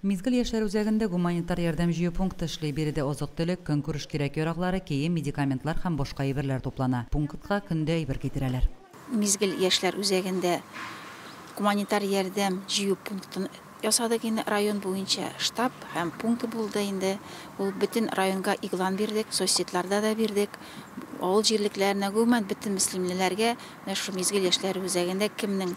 Мизгил яшьләр үзәгендә гуманитар ярдәм җыю пункты эшли. Биредә азык-төлек, көнкүреш кирәк яраклары, кием, медикаментлар һәм башка әйберләр туплана. Пунктка көндә әйбер китерәләр. Мизгил яшьләр үзәгендә гуманитар ярдәм җыю пунктын ясадык инде. Район буенча штаб һәм пункт булды инде. Ул бөтен районга игълан бирдек, соцсетларда да бирдек. Авыл җирлекләренә гомумән бөтен мөселманнәргә шу мизгил яшьләр үзәгендә кемнең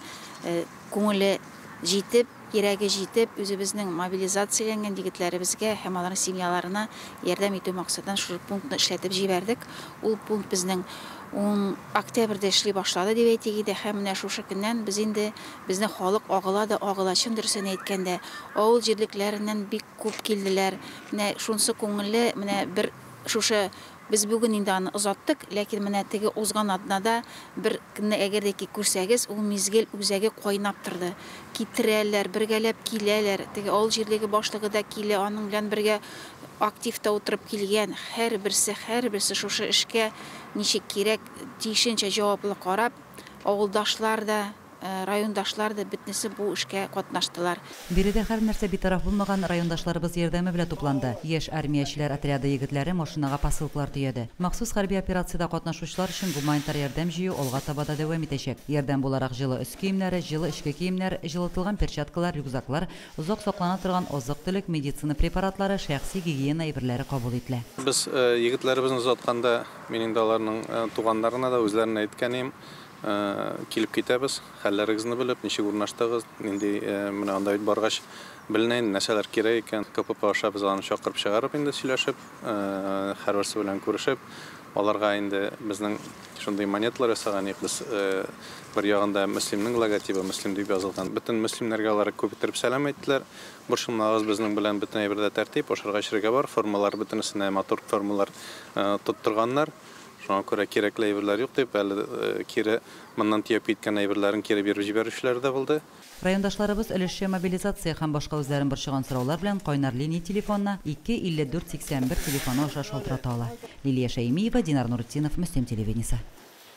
күңеле җитеп, йөрәге җитеп, үзебезнең мобилизацияләнгән егетләребезгә һәм аларның семьяларына ярдәм итү максатыннан шу пунктны эшләтеп җибәрдек. Ул пункт безнең 10 октябрьдә эшли башлады дип әйтик иде. Һәм менә шушы көннән без инде безнең халык агыла да агыла, чын дөресен әйткәндә. Авыл җирлекләреннән бик күп килделәр. Менә шунсы күңелле, менә бер шушы biz bugün инде аны озаттык, ләкин менә теге узган атнада бер көнне әгәр дә күрсәгез, ул мизгел үзәге кайнап торды. Китерәләр, бергәләп киләләр. Теге авыл җирлеге башлыгы да килә, аның белән бергә активта утырып килгән. Һәрберсе шушы эшкә ничек кирәк тиешенчә җаваплы карап, авылдашлар да, райондашлар да бөтенесе бу эшкә катнаштылар. Биредә һәр нәрсә битараф булмаган райондашларыбыз ярдәме белән тупланды. Яшь армиячеләр отряды егетләре машинага посылкалар төяде. Махсус хәрби операциядә катнашучылар өчен гуманитар ярдәм җыю алга таба да дәвам итәчәк. Ярдәм буларак җылы өс киемнәре, җылы эчке киемнәр, җылытылган перчаткалар, рюкзаклар, озак саклана торган азык-төлек, медицина препаратлары, шәхси гигиена әйберләре кабул ителә. Без егетләребезне озатканда минем дә аларның туганнарына да үзләренә әйткәнем, килеп китәбез, хәлләрегезне белеп, ничек урнаштыгыз, инде менә анда баргач беленә инде нәрсәләр кирәк икән. КПП аша без аны чакырып чыгарып инде сөйләшеп, һәрберсе белән күрешеп, аларга инде безнең шундый монеталар ясаган идек. Без бер ягында мөслимнең логотипы, мөслим дип язылган. Бөтен мөслимнәргә алар күп итеп сәлам әйттеләр. Борчылмагыз, безнең белән бөтен әйбердә тәртип, ашарга эчәргә бар, формалар бөтенесенә матур формалар тоттырганнар. Шуңа күрә кирәкле әйберләр юк дип, әле кире моннан тияп киткән әйберләрен кире биреп җибәрүчеләр дә булды. Райондашларыбыз өлешчә мобилизация һәм башка үзләрен борчыган сораулар белән кайнар линия телефонына 25481 телефоны аша шалтырата ала. Лилия Шәймиева, Динар Нуртдинов, Мөслим телевидениесе.